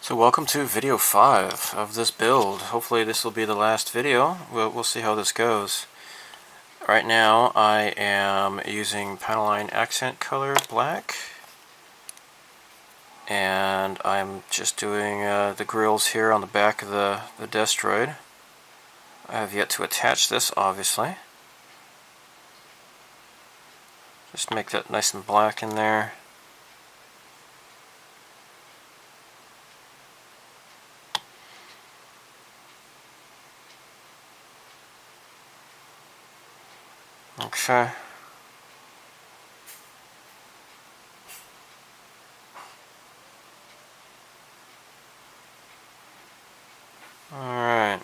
So welcome to video 5 of this build. Hopefully this will be the last video. We'll see how this goes. Right now I am using Panaline Accent Color Black. And I'm just doing the grills here on the back of the Destroid. I have yet to attach this, obviously. Just make that nice and black in there. Okay. Alright.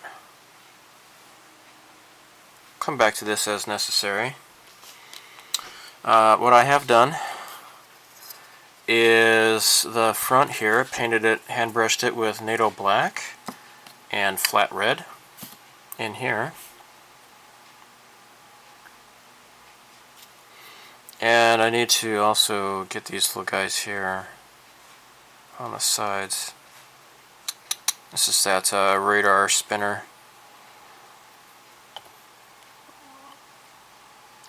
Come back to this as necessary. What I have done is the front here, painted it, hand brushed it with NATO black and flat red in here. And I need to also get these little guys here on the sides. This is that radar spinner.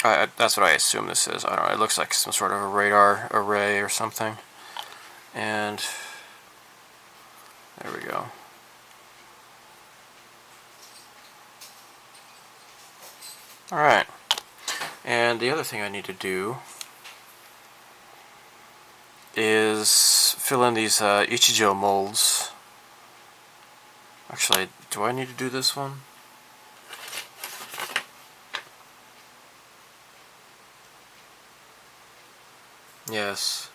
That's what I assume this is. I don't know, it looks like some sort of a radar array or something. And there we go. Alright. And the other thing I need to do is fill in these Ichigo Moulds. Actually, do I need to do this one? Yes.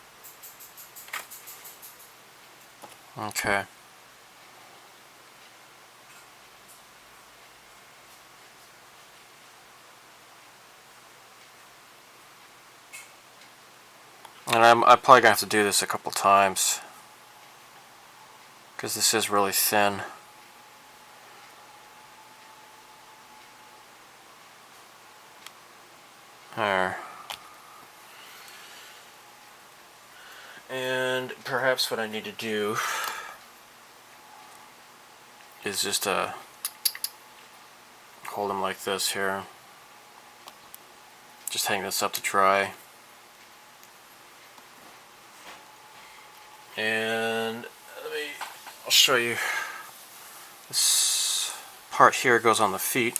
Okay. And I'm probably gonna have to do this a couple times because this is really thin. There. And perhaps what I need to do is just hold them like this here. Just hang this up to dry. And I'll show you. This part here goes on the feet.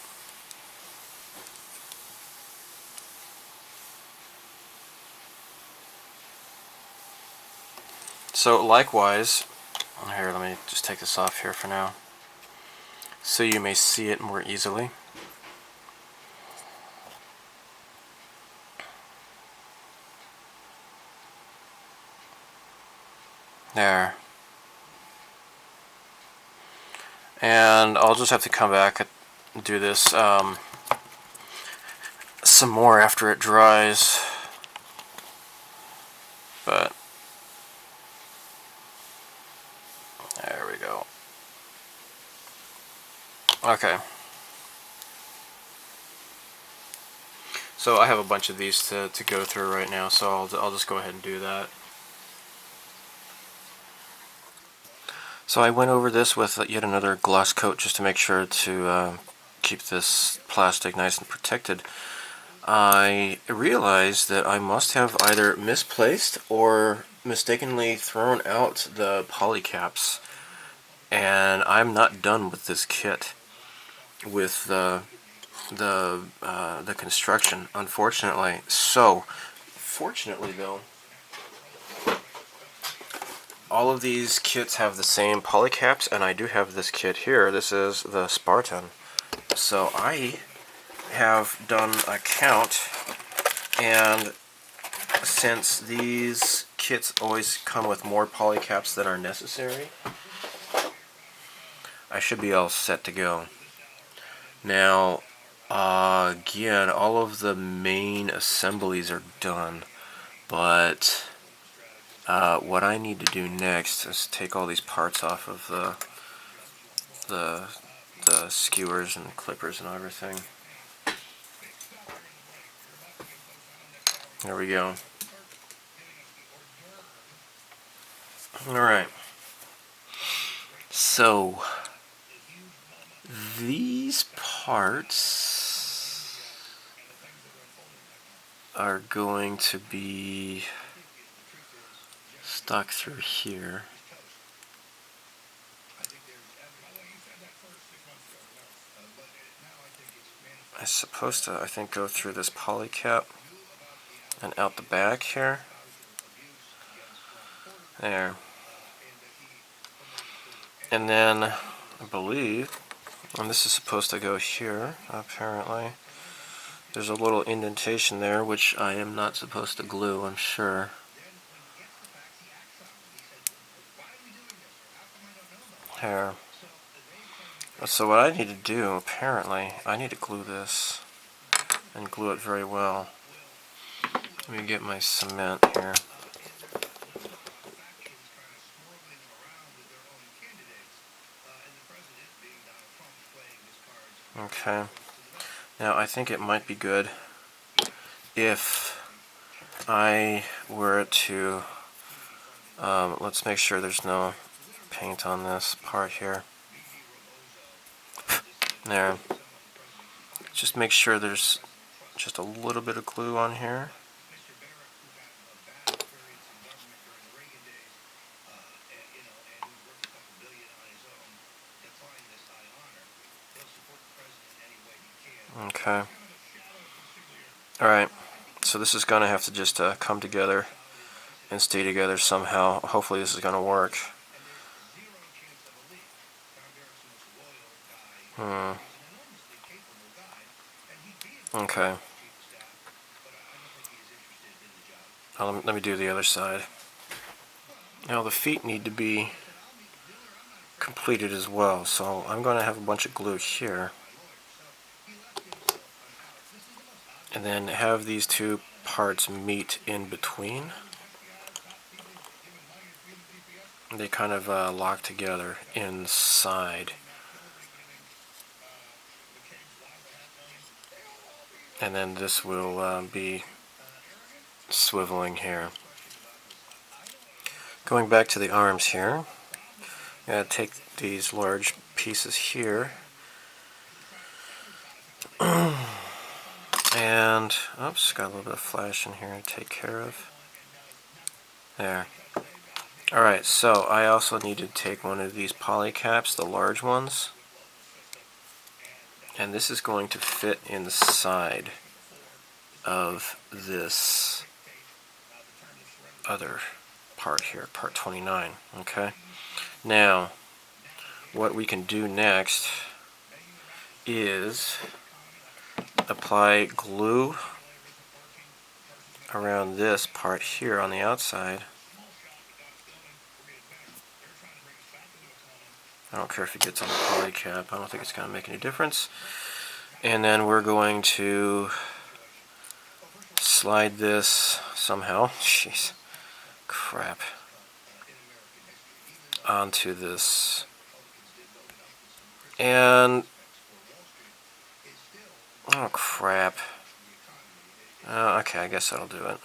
So likewise, here, let me just take this off here for now, so you may see it more easily. There. And I'll just have to come back and do this some more after it dries. But there we go. Okay. So I have a bunch of these to go through right now, so I'll just go ahead and do that. So I went over this with yet another gloss coat just to make sure to keep this plastic nice and protected. I realized that I must have either misplaced or mistakenly thrown out the polycaps, and I'm not done with this kit with the construction, unfortunately. So, fortunately though, all of these kits have the same polycaps, and I do have this kit here. This is the Spartan. So I have done a count, and since these kits always come with more polycaps than are necessary, I should be all set to go. Now, again, all of the main assemblies are done, but what I need to do next is take all these parts off of the skewers and clippers and everything. There we go. Alright. So these parts are going to be stuck through here. I'm supposed to, I think, go through this polycap and out the back here. There. And then, I believe, and this is supposed to go here, apparently. There's a little indentation there, which I am not supposed to glue, I'm sure. Here. So what I need to do, apparently, I need to glue this, and glue it very well. Let me get my cement here. Okay. Now I think it might be good if I were to, let's make sure there's no paint on this part here. There. Just make sure there's just a little bit of glue on here. Okay. Alright, so this is going to have to just come together and stay together somehow. Hopefully this is going to work. Okay. Let me do the other side. Now the feet need to be completed as well, so I'm going to have a bunch of glue here. And then have these two parts meet in between. They kind of lock together inside. And then this will be swiveling here. Going back to the arms here, I'm going to take these large pieces here. And, oops, got a little bit of flash in here to take care of. There. Alright, so I also need to take one of these polycaps, the large ones. And this is going to fit inside of this other part here, part 29. Okay? Now, what we can do next is apply glue around this part here on the outside. I don't care if it gets on the polycap, I don't think it's going to make any difference. And then we're going to slide this somehow, jeez, crap, onto this. And, oh crap. Okay, I guess that'll do it.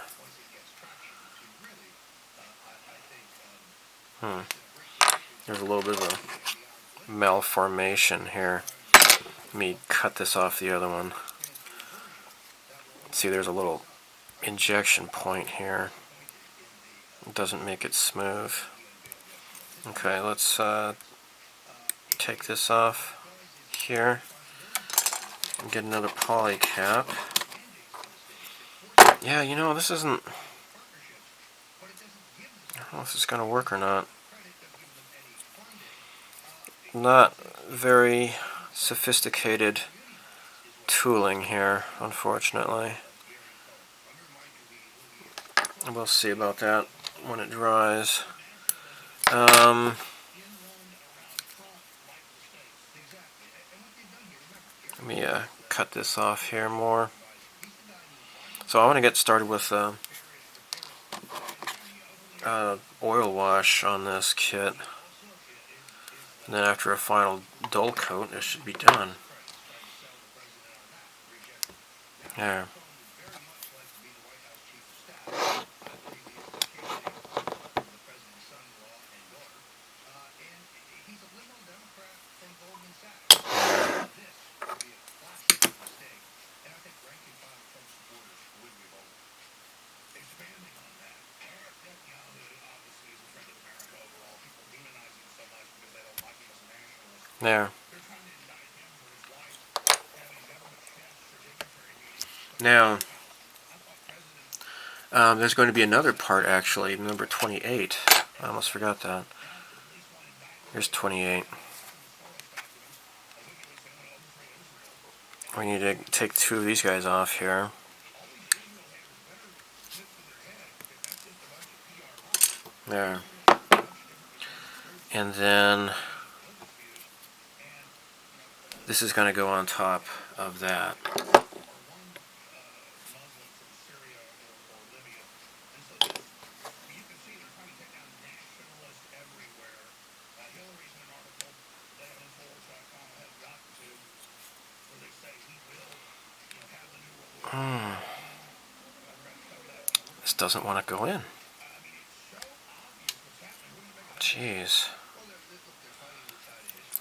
There's a little bit of a malformation here. Let me cut this off the other one. See, there's a little injection point here. It doesn't make it smooth. Okay, let's take this off here and get another polycap. Yeah, you know, this isn't... I don't know if it's going to work or not. Not very sophisticated tooling here, unfortunately. We'll see about that when it dries. Let me cut this off here more. So I want to get started with oil wash on this kit. And then after a final dull coat, it should be done. There. There. Now, there's going to be another part, actually, number 28. I almost forgot that. Here's 28. We need to take two of these guys off here. There. And then this is going to go on top of that. This doesn't want to go in. Jeez.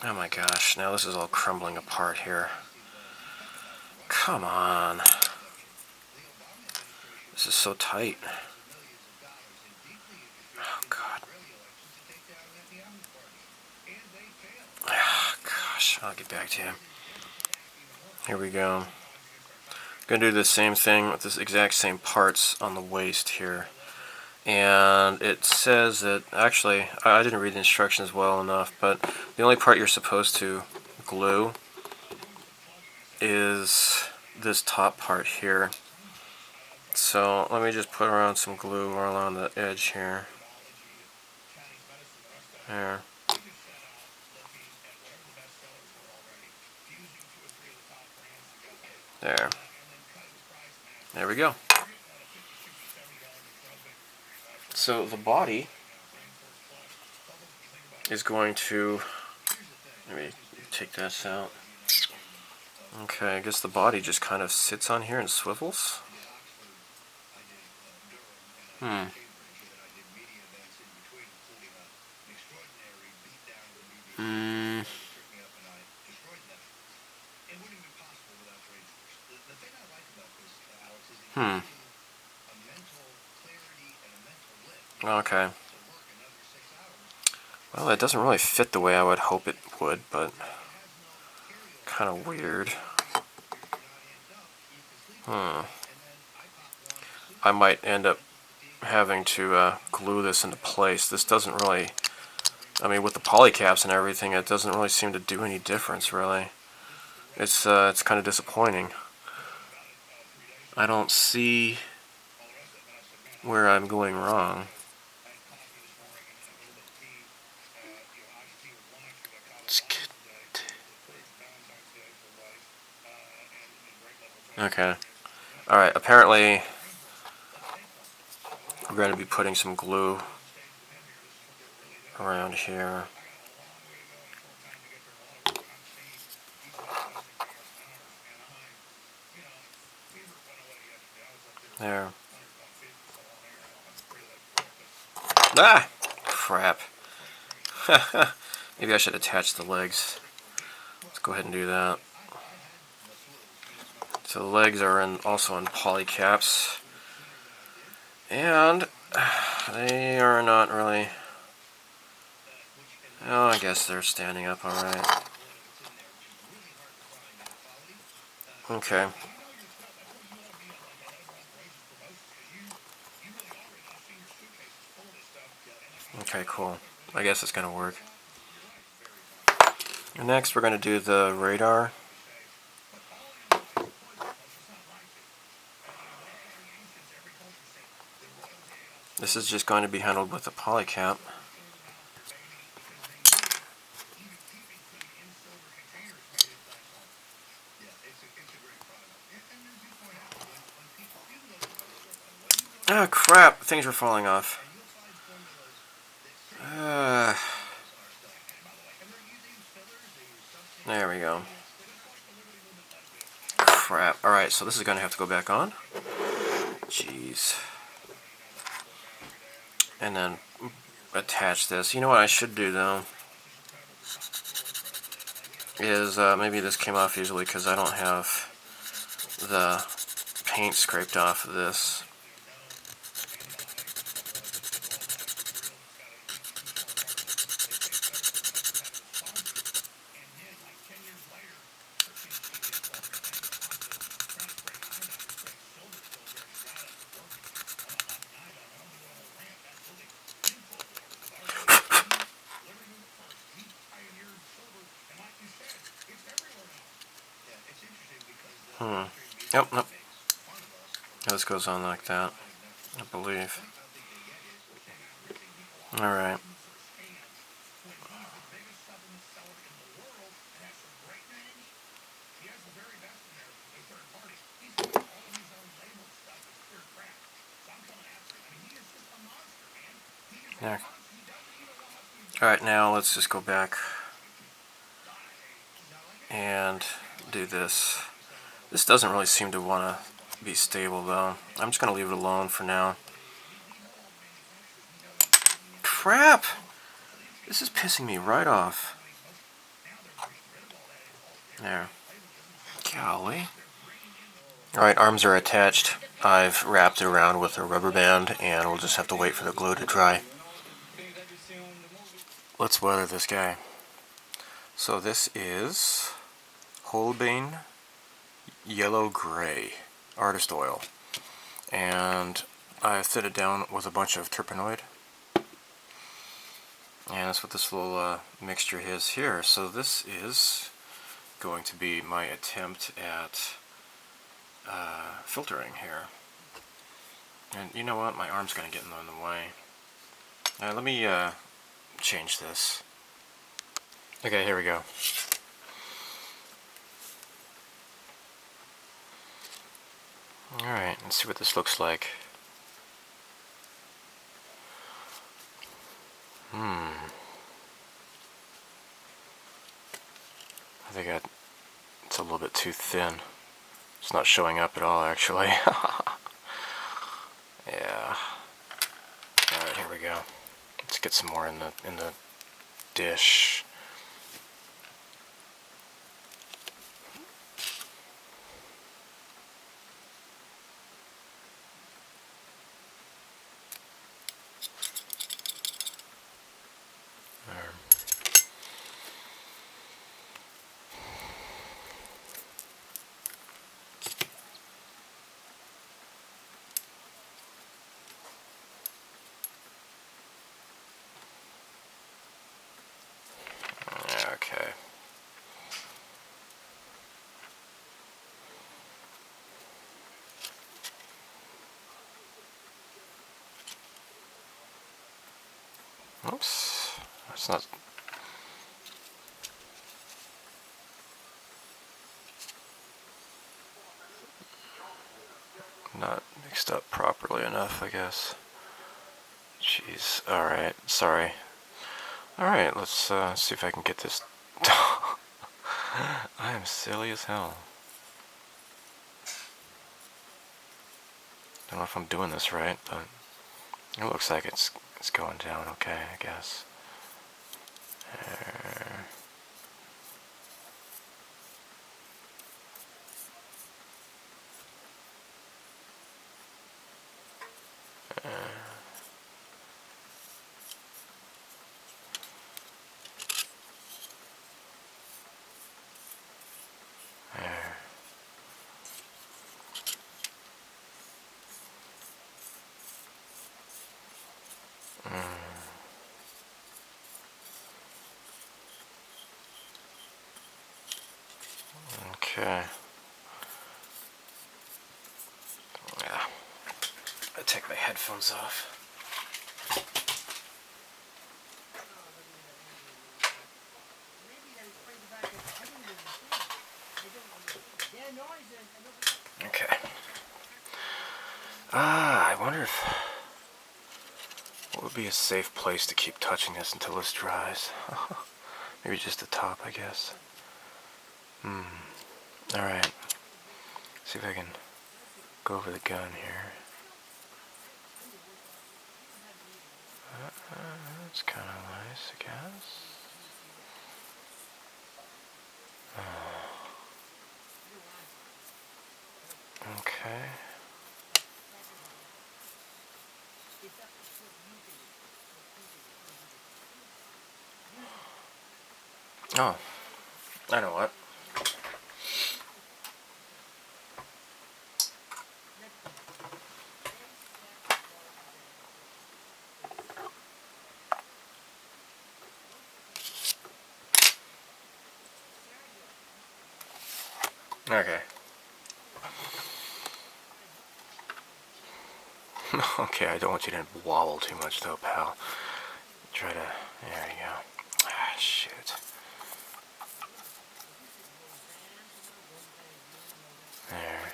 Oh my gosh, now this is all crumbling apart here. Come on. This is so tight. Oh god. Oh, gosh, I'll get back to you. Here we go. Gonna do the same thing with this exact same parts on the waist here. And it says that, actually, I didn't read the instructions well enough, but the only part you're supposed to glue is this top part here. So let me just put around some glue along the edge here. There. There. There we go. So the body is going to, let me take this out. Okay, I guess the body just kind of sits on here and swivels. Okay. Well, it doesn't really fit the way I would hope it would, but kind of weird. I might end up having to glue this into place. This doesn't really, I mean, with the polycaps and everything, it doesn't really seem to do any difference, really. It's kind of disappointing. I don't see where I'm going wrong. Okay. Alright, apparently we're going to be putting some glue around here. There. Ah! Crap. Maybe I should attach the legs. Let's go ahead and do that. So the legs are also in polycaps. And they are not really... Oh, I guess they're standing up alright. Okay. Okay, cool. I guess it's going to work. And next we're going to do the radar. This is just going to be handled with a polycap. Oh crap, things are falling off. There we go. Crap. Alright, so this is going to have to go back on. Jeez. And then attach this. You know what I should do though? Is maybe this came off easily because I don't have the paint scraped off of this. Nope, nope. This goes on like that, I believe. Alright. Yeah. Alright, now let's just go back and do this. This doesn't really seem to want to be stable though. I'm just going to leave it alone for now. Crap! This is pissing me right off. There. Golly. Alright, arms are attached. I've wrapped it around with a rubber band and we'll just have to wait for the glue to dry. Let's weather this guy. So this is Holbein Yellow Gray Artist Oil. And I fit it down with a bunch of terpenoid. And that's what this little mixture is here. So this is going to be my attempt at filtering here. And you know what? My arm's going to get in the way. Let me change this. Okay, here we go. Alright, let's see what this looks like. I think it's a little bit too thin. It's not showing up at all, actually. Yeah. Alright, here we go. Let's get some more in the dish. Okay. Oops. That's not mixed up properly enough, I guess. Jeez. Alright, sorry. Alright, let's see if I can get this. I am silly as hell. Don't know if I'm doing this right, but it looks like it's going down okay, I guess. Okay. Yeah. I take my headphones off. Okay. I wonder if what would be a safe place to keep touching this until this dries. Maybe just the top, I guess. Alright. See if I can go over the gun here. That's kind of nice, I guess. Okay. Oh, I know what. Okay. Okay, I don't want you to wobble too much though, pal. Try to... There you go. Ah, shit. There.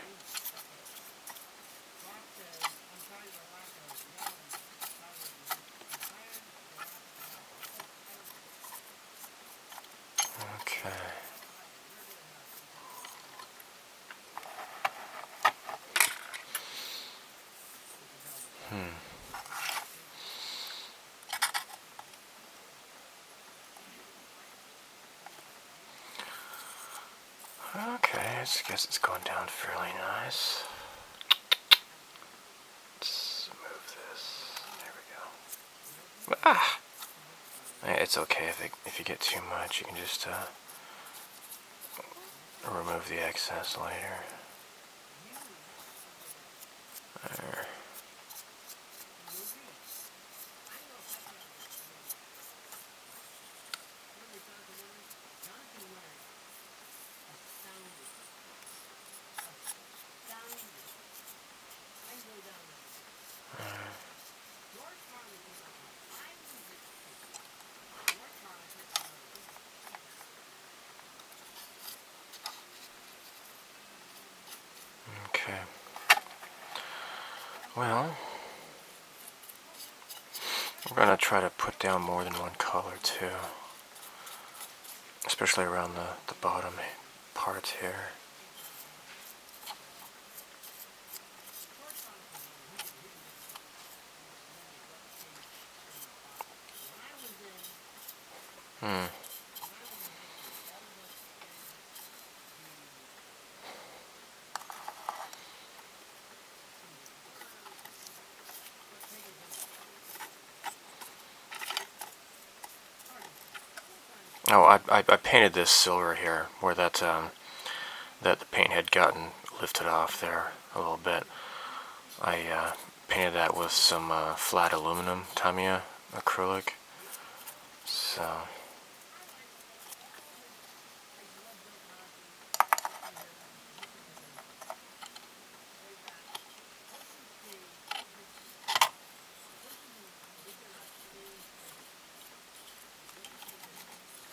Okay. Okay, I guess it's going down fairly nice. Let's move this. There we go. Ah! It's okay if you get too much. You can just remove the excess later. There. Okay. Well, we're going to try to put down more than one color too. Especially around the bottom parts here. Oh, I painted this silver here, where that the paint had gotten lifted off there a little bit. I painted that with some flat aluminum Tamiya acrylic. So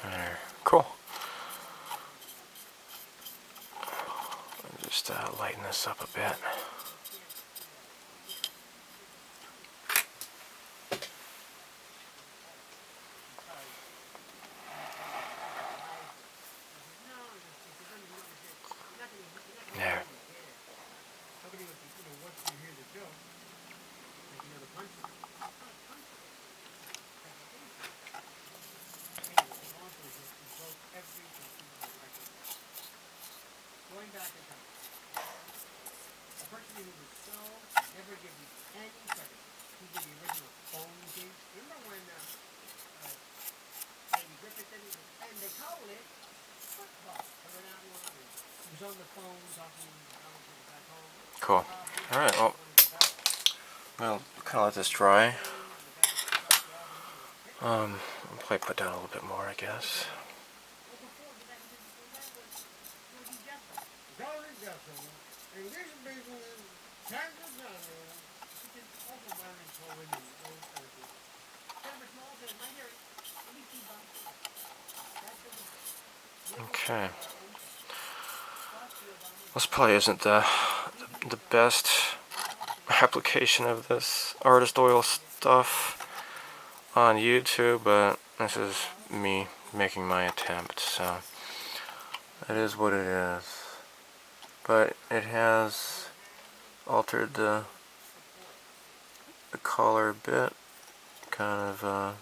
there, cool. Just lighten this up a bit. There. Cool. Alright, well, kind of let this dry. I'll probably put down a little bit more, I guess. Okay. This probably isn't the best application of this artist oil stuff on YouTube, but this is me making my attempt, so it is what it is. But it has altered the collar a bit, kind of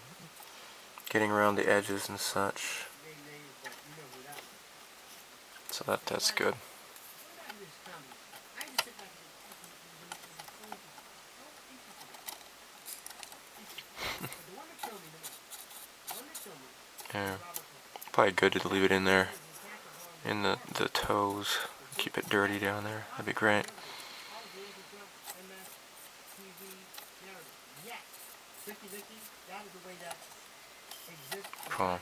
getting around the edges and such. So that's good. Yeah, probably good to leave it in there, in the toes. Keep it dirty down there. That'd be great. Cool.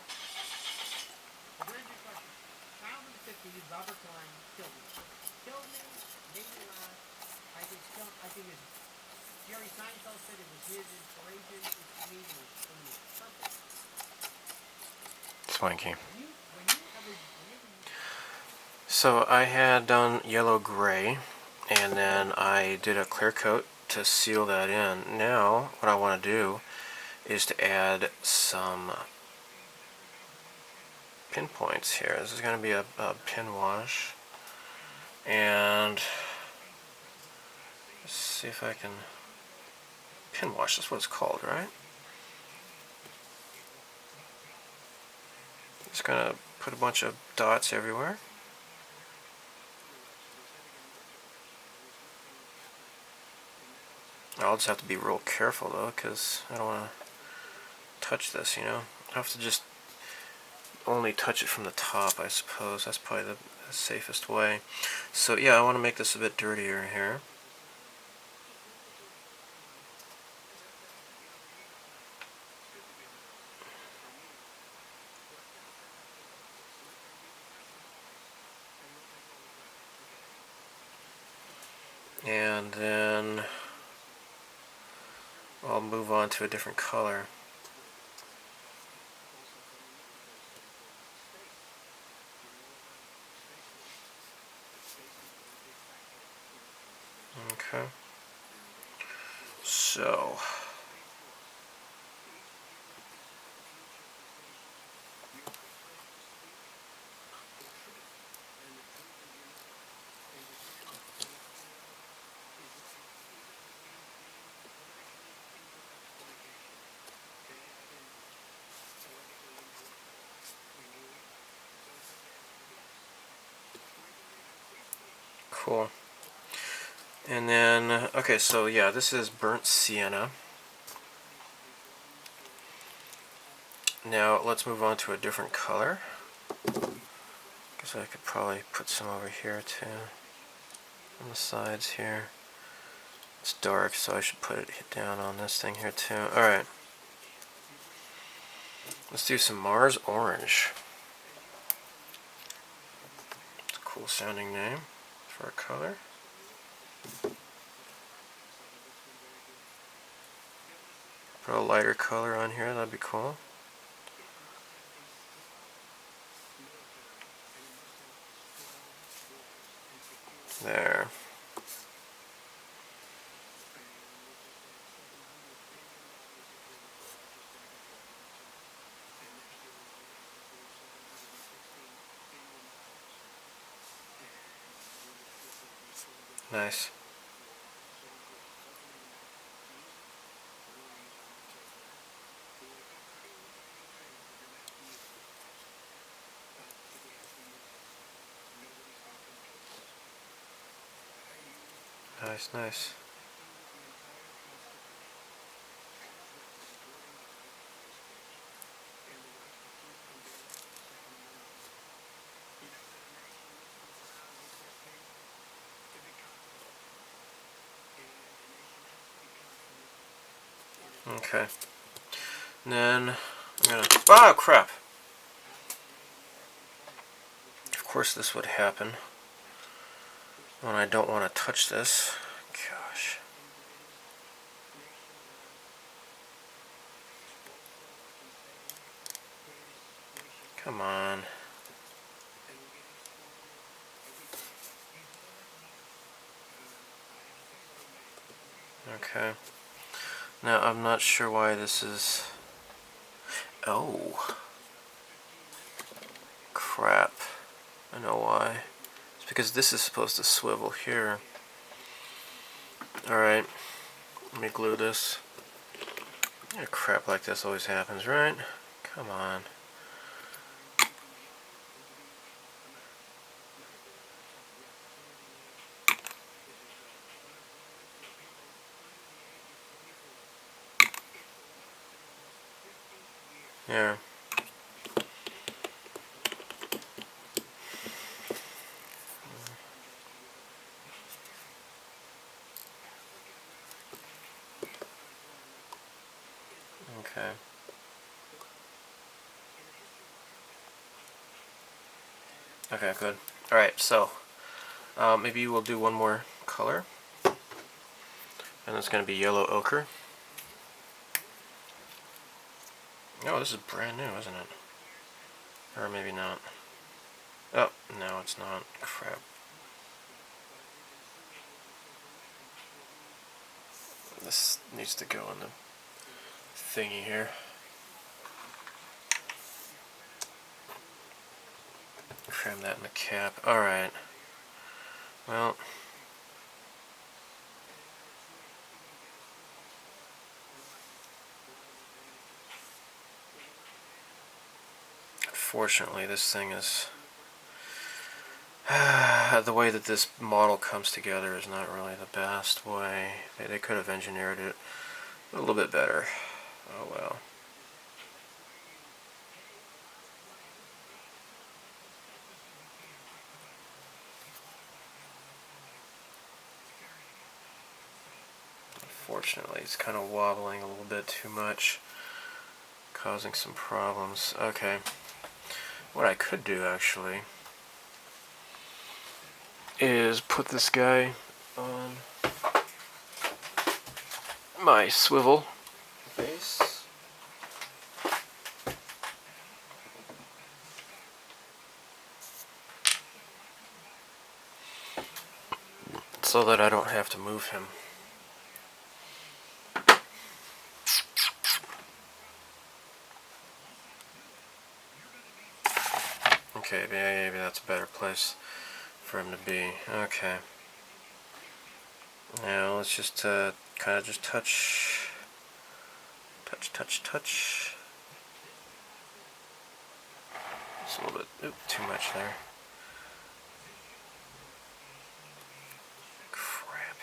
Swanky. So I had done yellow gray, and then I did a clear coat to seal that in. Now what I want to do is to add some pinpoints here. This is going to be a pin wash, and let's see if I can pin wash. That's what it's called, right? Just going to put a bunch of dots everywhere. I'll just have to be real careful though, because I don't want to touch this, you know. I have to just only touch it from the top, I suppose. That's probably the safest way. So yeah, I want to make this a bit dirtier here. And then I'll move on to a different color. Okay. So cool. And then, okay, so yeah, this is burnt sienna. Now let's move on to a different color. Because I could probably put some over here too, on the sides here. It's dark, so I should put it down on this thing here too. Alright. Let's do some Mars Orange. It's a cool sounding name for a color. Put a lighter color on here, that'd be cool. There. Nice. Nice, nice. Okay. And then I'm gonna. Oh crap! Of course, this would happen when I don't want to touch this. Gosh. Come on. Okay. Now I'm not sure why this is. Oh. Crap. I know why. It's because this is supposed to swivel here. Alright. Let me glue this. Yeah, crap like this always happens, right? Come on. Yeah. Okay. Okay, good. Alright, so maybe we'll do one more color. And it's going to be yellow ochre. Oh, this is brand new, isn't it? Or maybe not. Oh, no, it's not. Crap. This needs to go in the thingy here. Cram that in the cap. Alright. Well. Unfortunately, this thing is... the way that this model comes together is not really the best way. They could have engineered it a little bit better. Oh well. Unfortunately, it's kind of wobbling a little bit too much, causing some problems. Okay. What I could do, actually, is put this guy on my swivel base. So that I don't have to move him. Okay, maybe that's a better place for him to be. Okay. Now let's just kind of just touch. Just a little bit, too much there. Crap.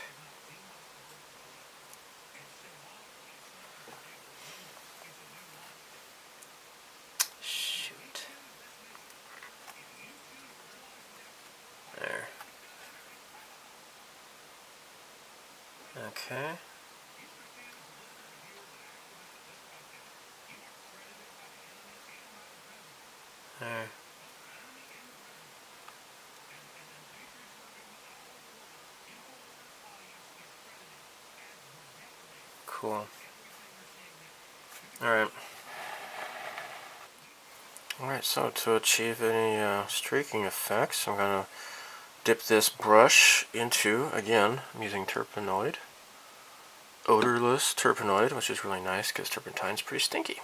Shoot. There. Okay. There. Cool. Alright. Alright, so to achieve any streaking effects, I'm going to dip this brush into, again, I'm using Turpenoid. Odorless Turpenoid, which is really nice because turpentine's pretty stinky.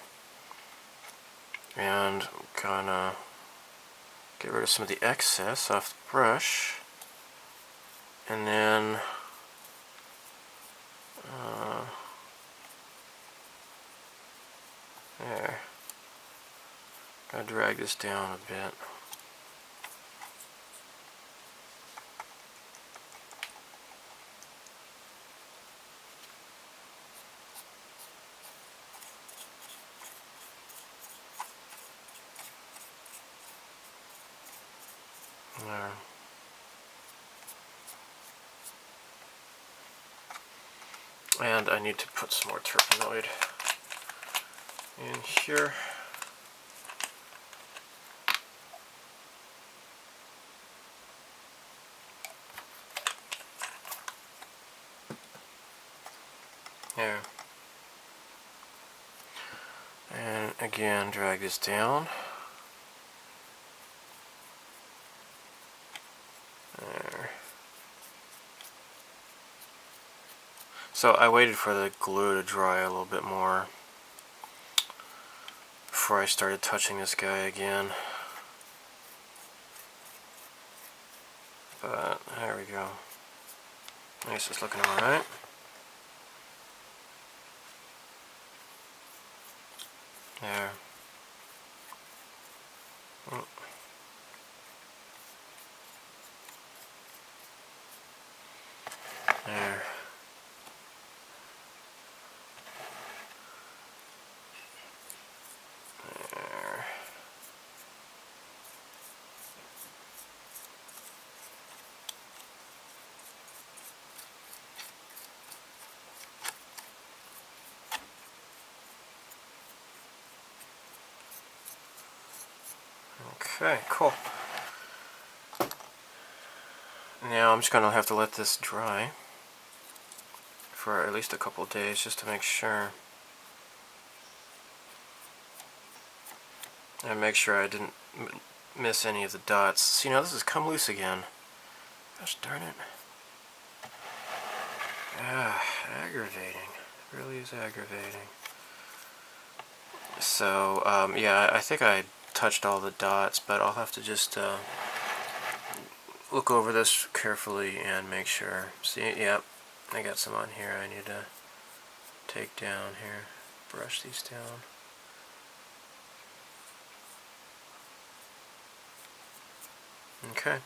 And I'm gonna get rid of some of the excess off the brush. And then there. Gotta drag this down a bit. There. And I need to put some more Turpenoid in here. There. And again, drag this down. There. So I waited for the glue to dry a little bit more before I started touching this guy again. But there we go. I guess it's looking alright. There. There. There. Okay, cool. Now I'm just going to have to let this dry for at least a couple days just to make sure. And make sure I didn't miss any of the dots. See, now this has come loose again. Gosh darn it. Ah, aggravating. It really is aggravating. So, yeah, I think I touched all the dots, but I'll have to just look over this carefully and make sure. See, yep, I got some on here I need to take down here. Brush these down. Okay.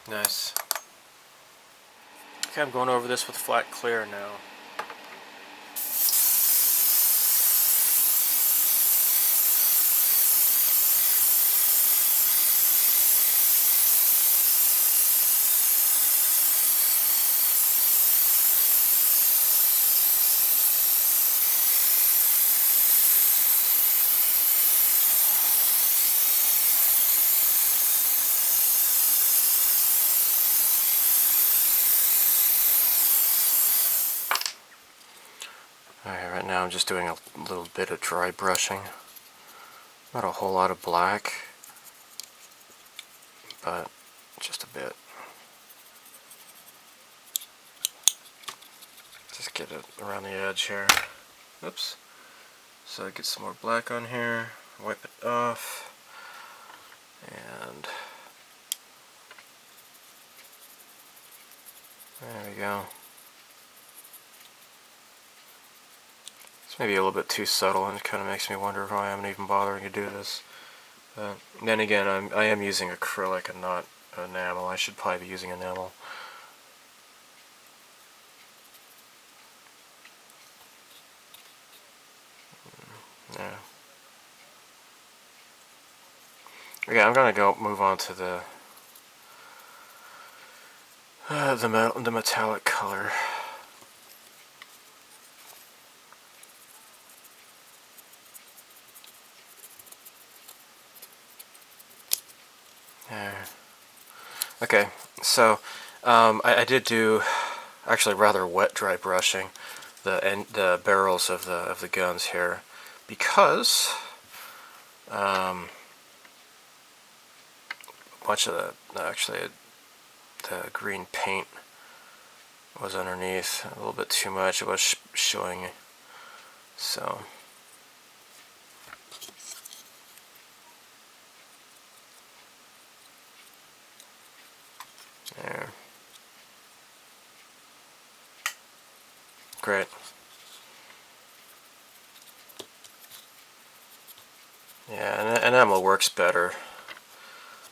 Nice. Okay, I'm going over this with flat clear now. Alright, right now I'm just doing a little bit of dry brushing. Not a whole lot of black, but just a bit. Just get it around the edge here. Oops. So I get some more black on here, wipe it off, and there we go. It's maybe a little bit too subtle, and it kind of makes me wonder why I'm even bothering to do this. Then again, I am using acrylic and not enamel. I should probably be using enamel. Yeah. Okay, I'm gonna go move on to the metallic color. There. Okay, so I did do actually rather wet dry brushing the barrels of the guns here because much of the green paint was underneath a little bit too much. It was showing, so. There. Great. Yeah, and enamel works better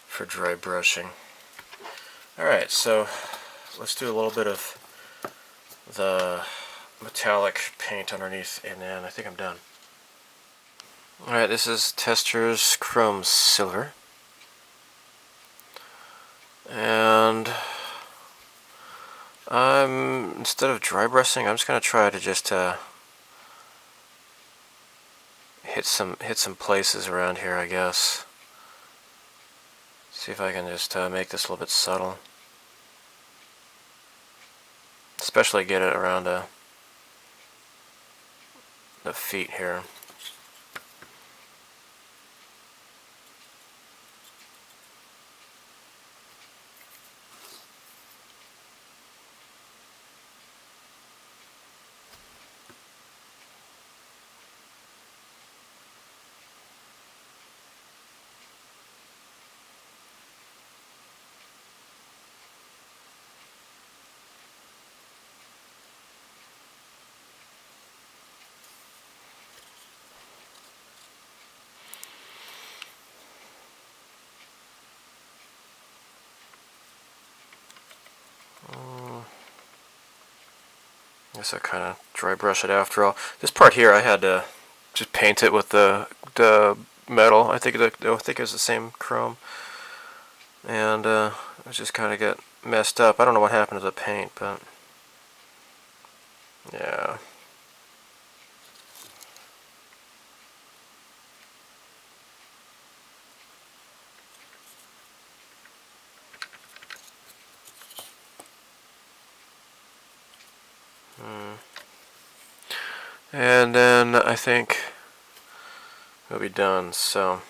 for dry brushing. Alright, so let's do a little bit of the metallic paint underneath, and then I think I'm done. Alright, this is Tester's Chrome Silver. And instead of dry brushing, I'm just going to try to just hit some places around here, I guess. See if I can just make this a little bit subtle. Especially get it around the feet here. I guess I kind of dry brush it after all. This part here, I had to just paint it with the metal. I think it was the same chrome, and it just kind of got messed up. I don't know what happened to the paint, but yeah. And then I think we'll be done. So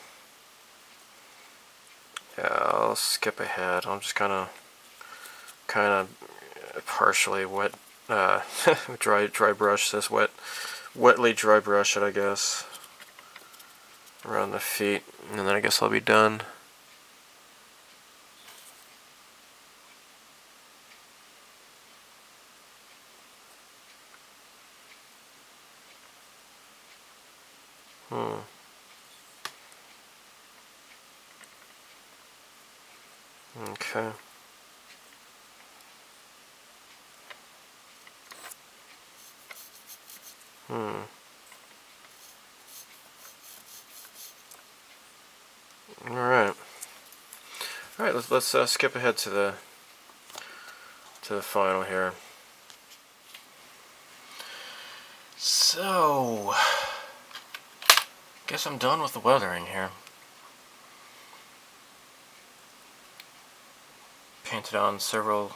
yeah, I'll skip ahead. I'm just kind of partially wet, dry brush this, wetly dry brush it, I guess, around the feet, and then I guess I'll be done. Okay. All right. Let's skip ahead to the final here. So, guess I'm done with the weathering here. Painted on several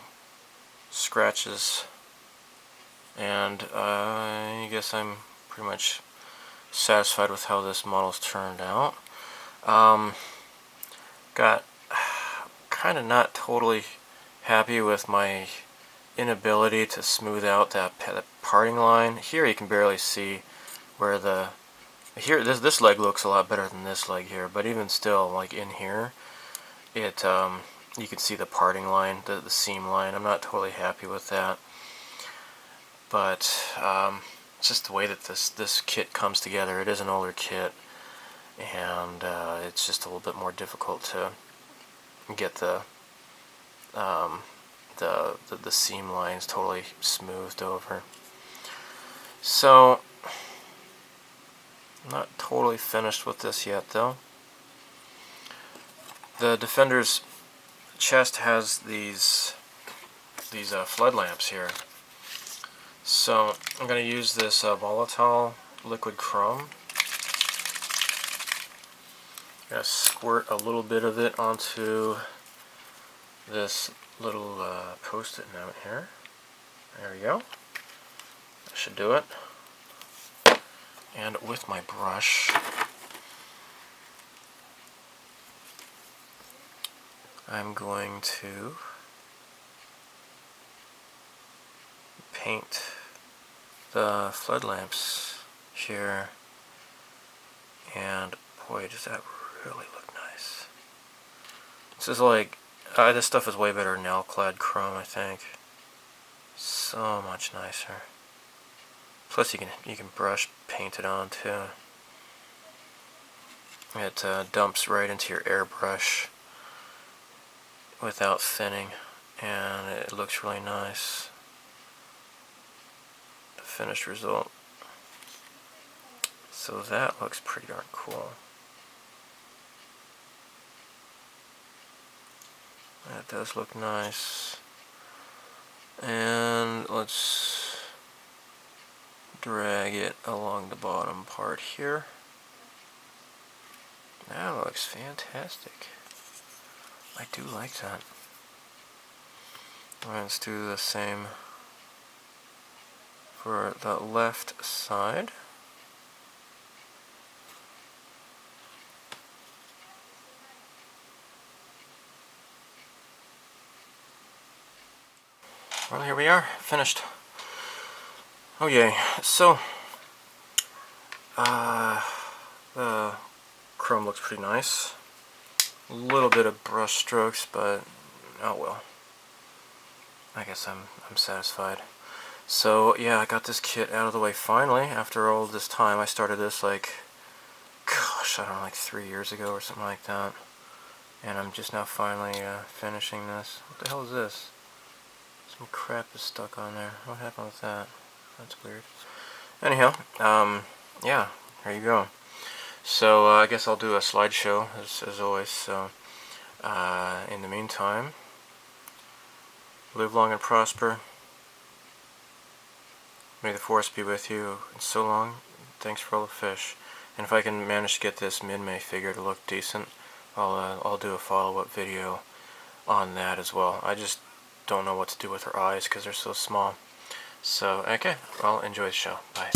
scratches, and I guess I'm pretty much satisfied with how this model's turned out. Got kind of not totally happy with my inability to smooth out that parting line. Here you can barely see where this leg looks a lot better than this leg here, but even still, like in here, it you can see the parting line, the seam line. I'm not totally happy with that, but it's just the way that this kit comes together. It is an older kit, and it's just a little bit more difficult to get the seam lines totally smoothed over. So I'm not totally finished with this yet, though. The Defender's chest has these flood lamps here. So I'm going to use this volatile liquid chrome. I'm going to squirt a little bit of it onto this little post-it note here. There we go. That should do it. And with my brush, I'm going to paint the flood lamps here, and boy, does that really look nice. This is like, this stuff is way better than nail-clad chrome, I think. So much nicer. Plus you can brush paint it on too. It dumps right into your airbrush without thinning, and it looks really nice. The finished result. So that looks pretty darn cool. That does look nice. And let's drag it along the bottom part here. That looks fantastic. I do like that. Alright, let's do the same for the left side. Well, here we are, finished. Oh yay. So, the chrome looks pretty nice. A little bit of brush strokes, but oh well. I guess I'm satisfied. So yeah, I got this kit out of the way finally after all this time. I started this like, gosh, I don't know, like 3 years ago or something like that. And I'm just now finally finishing this. What the hell is this? Some crap is stuck on there. What happened with that? That's weird. Anyhow, yeah, there you go. So I guess I'll do a slideshow as always. So in the meantime, live long and prosper. May the force be with you. And so long. Thanks for all the fish. And if I can manage to get this Imai figure to look decent, I'll do a follow-up video on that as well. I just don't know what to do with her eyes because they're so small. So, okay, well, enjoy the show. Bye.